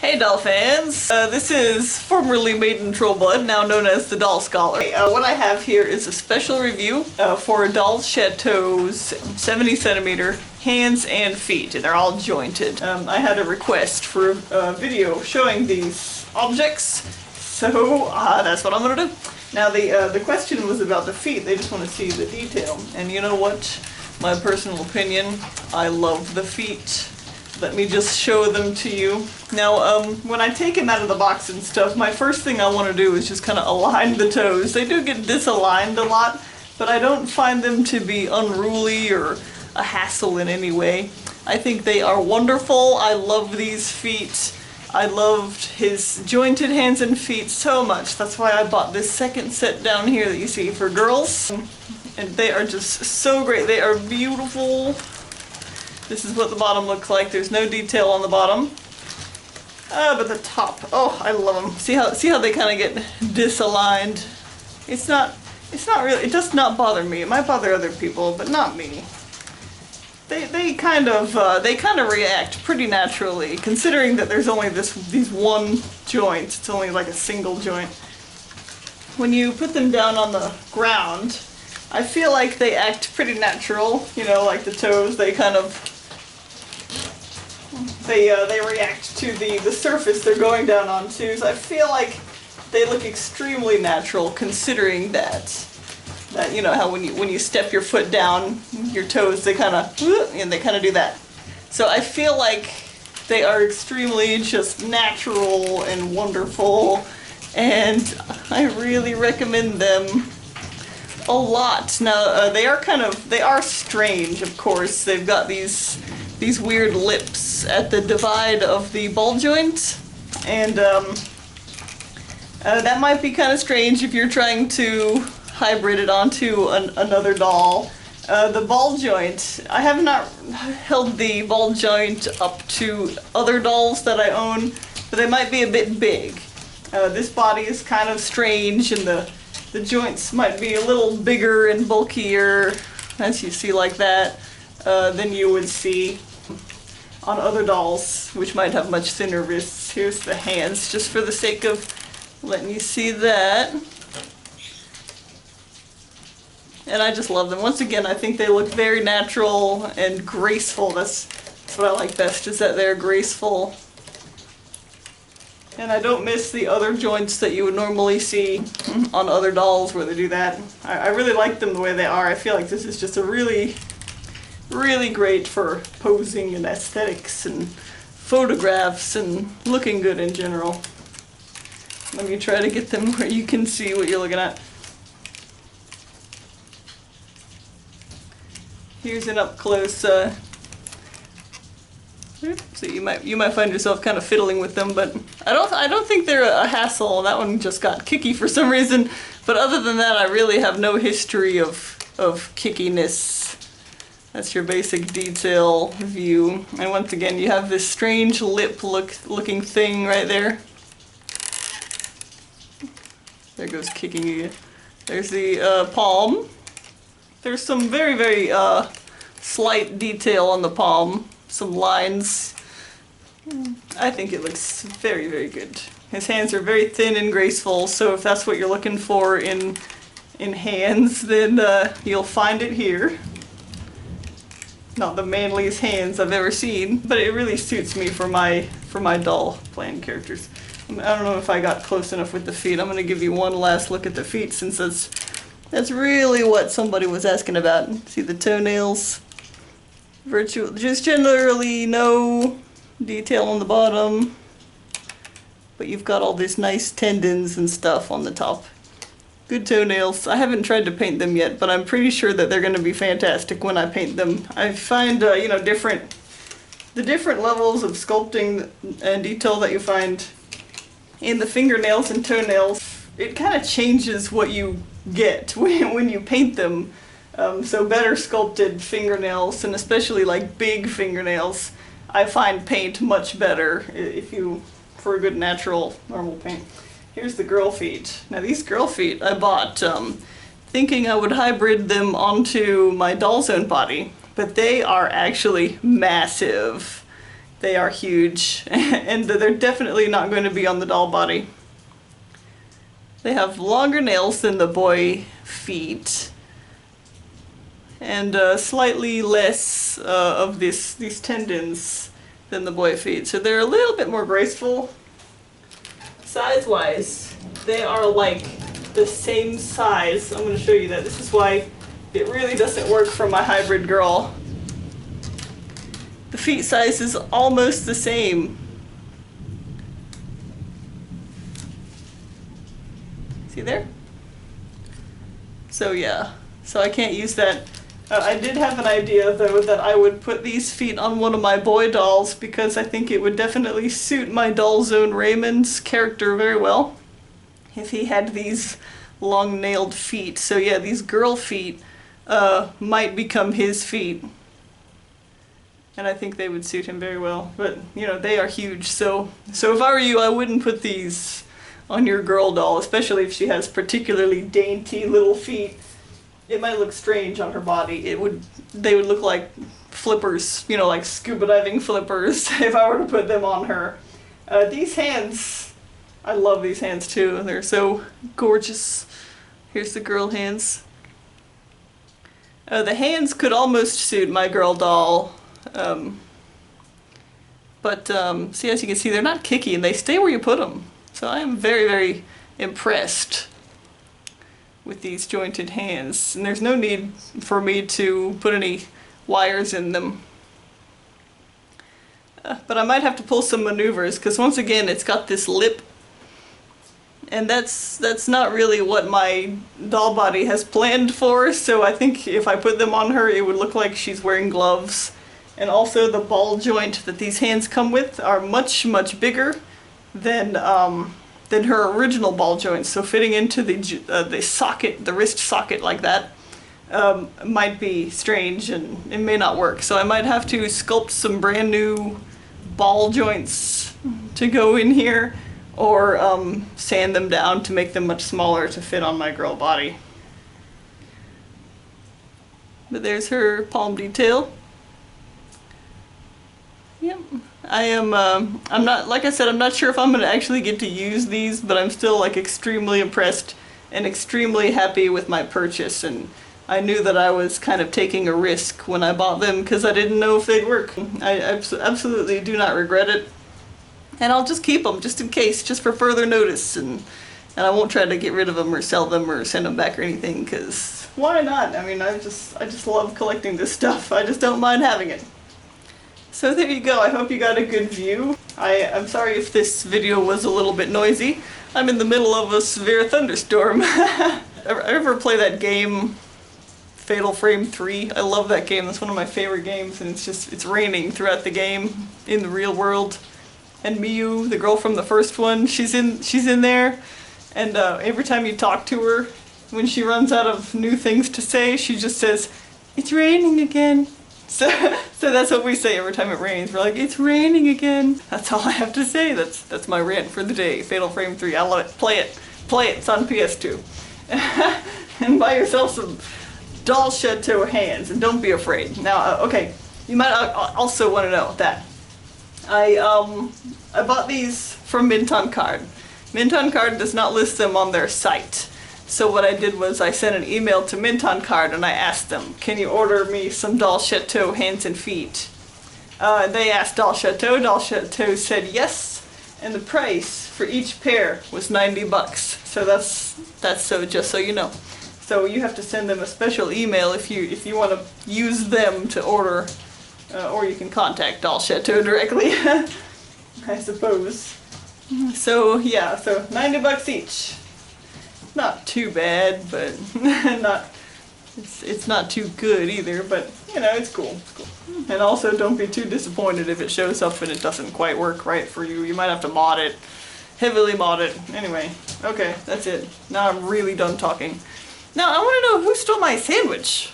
Hey doll fans! This is formerly Maiden Trollblood, now known as the Doll Scholar. What I have here is a special review for Doll Chateau's 70 centimeter hands and feet, and they're all jointed. I had a request for a video showing these objects, so that's what I'm gonna do. Now the question was about the feet. They just want to see the detail, and you know what? My personal opinion, I love the feet. Let me just show them to you. Now, when I take them out of the box and stuff, my first thing I want to do is just kind of align the toes. They do get disaligned a lot, but I don't find them to be unruly or a hassle in any way. I think they are wonderful. I love these feet. I loved his jointed hands and feet so much. That's why I bought this second set down here that you see for girls. And they are just so great. They are beautiful. This is what the bottom looks like. There's no detail on the bottom. But the top, oh, I love them. See how they kind of get disaligned? It's not really, it does not bother me. It might bother other people, but not me. They kind of react pretty naturally, considering that there's only these one joints. It's only like a single joint. When you put them down on the ground, I feel like they act pretty natural. You know, like the toes, they kind of they react to the surface they're going down onto. So I feel like they look extremely natural, considering that you know how when you step your foot down, your toes they kind of do that. So I feel like they are extremely just natural and wonderful, and I really recommend them a lot. Now they are strange, of course. They've got these weird lips at the divide of the ball joint, and that might be kind of strange if you're trying to hybrid it onto another doll. The ball joint, I have not held the ball joint up to other dolls that I own, but they might be a bit big. This body is kind of strange, and the joints might be a little bigger and bulkier, as you see like that, than you would see on other dolls, which might have much thinner wrists. Here's the hands, just for the sake of letting you see that. And I just love them. Once again, I think they look very natural and graceful. That's what I like best, is that they're graceful. And I don't miss the other joints that you would normally see on other dolls where they do that. I really like them the way they are. I feel like this is just a really great for posing and aesthetics and photographs and looking good in general. Let me try to get them where you can see what you're looking at. Here's an up close. So you might find yourself kind of fiddling with them, but I don't think they're a hassle. That one just got kicky for some reason. But other than that, I really have no history of kickiness. That's your basic detail view. And once again, you have this strange lip looking thing right there. There goes kicking you. There's the palm. There's some very slight detail on the palm. Some lines. I think it looks very good. His hands are very thin and graceful, so if that's what you're looking for in hands, then you'll find it here. Not the manliest hands I've ever seen, but it really suits me for my doll playing characters. I don't know if I got close enough with the feet. I'm going to give you one last look at the feet, since that's really what somebody was asking about. See the toenails? Just generally no detail on the bottom, but you've got all these nice tendons and stuff on the top. Good toenails. I haven't tried to paint them yet, but I'm pretty sure that they're going to be fantastic when I paint them. I find you know, the different levels of sculpting and detail that you find in the fingernails and toenails, it kind of changes what you get when you paint them. So better sculpted fingernails, and especially like big fingernails, I find paint much better for a good natural normal paint. Here's the girl feet. Now these girl feet I bought thinking I would hybrid them onto my doll's own body, but they are actually massive. They are huge, and they're definitely not going to be on the doll body. They have longer nails than the boy feet, and slightly less of these tendons than the boy feet. So they're a little bit more graceful. Size-wise, they are like the same size. I'm going to show you that. This is why it really doesn't work for my hybrid girl. The feet size is almost the same. See there? So yeah, so I can't use that. I did have an idea though that I would put these feet on one of my boy dolls because I think it would definitely suit my Doll Zone Raymond's character very well if he had these long nailed feet. So yeah, these girl feet might become his feet. And I think they would suit him very well. But, you know, they are huge, so if I were you, I wouldn't put these on your girl doll, especially if she has particularly dainty little feet. It might look strange on her body. They would look like flippers, you know, like scuba diving flippers, if I were to put them on her. These hands, I love these hands too. They're so gorgeous. Here's the girl hands. The hands could almost suit my girl doll. See, as you can see, they're not kicky and they stay where you put them. So I am very, very impressed with these jointed hands. And there's no need for me to put any wires in them. But I might have to pull some maneuvers because once again it's got this lip. And that's not really what my doll body has planned for. So I think if I put them on her, it would look like she's wearing gloves. And also the ball joint that these hands come with are much, much bigger than her original ball joints. So fitting into the socket, the wrist socket like that, might be strange and it may not work. So I might have to sculpt some brand new ball joints to go in here, or sand them down to make them much smaller to fit on my girl body. But there's her palm detail. Yep. I'm not, like I said, I'm not sure if I'm going to actually get to use these, but I'm still like extremely impressed and extremely happy with my purchase, and I knew that I was kind of taking a risk when I bought them because I didn't know if they'd work. I absolutely do not regret it, and I'll just keep them just in case, just for further notice, and I won't try to get rid of them or sell them or send them back or anything, because why not? I mean, I just love collecting this stuff. I just don't mind having it. So there you go. I hope you got a good view. I'm sorry if this video was a little bit noisy. I'm in the middle of a severe thunderstorm. Ever play that game, Fatal Frame 3? I love that game. That's one of my favorite games, and it's raining throughout the game in the real world. And Miyu, the girl from the first one, she's in there, and every time you talk to her, when she runs out of new things to say, she just says, "It's raining again." So that's what we say every time it rains. We're like, "It's raining again." That's all I have to say. That's my rant for the day. Fatal Frame 3. I love it. Play it. Play it. It's on PS2. And buy yourself some Doll Chateau hands, and don't be afraid. Now, okay, you might also want to know that I bought these from Mint on Card. Mint on Card does not list them on their site. So what I did was I sent an email to Mint on Card and I asked them, "Can you order me some Doll Chateau hands and feet?" They asked Doll Chateau. Doll Chateau said yes, and the price for each pair was $90. So that's so, just so you know. So you have to send them a special email if you want to use them to order, or you can contact Doll Chateau directly, I suppose. So yeah, so $90 each. Not too bad, but it's not too good either, but you know, it's cool. It's cool. And also don't be too disappointed if it shows up and it doesn't quite work right for you. You might have to mod it, heavily mod it. Anyway, okay, that's it. Now I'm really done talking. Now I want to know who stole my sandwich.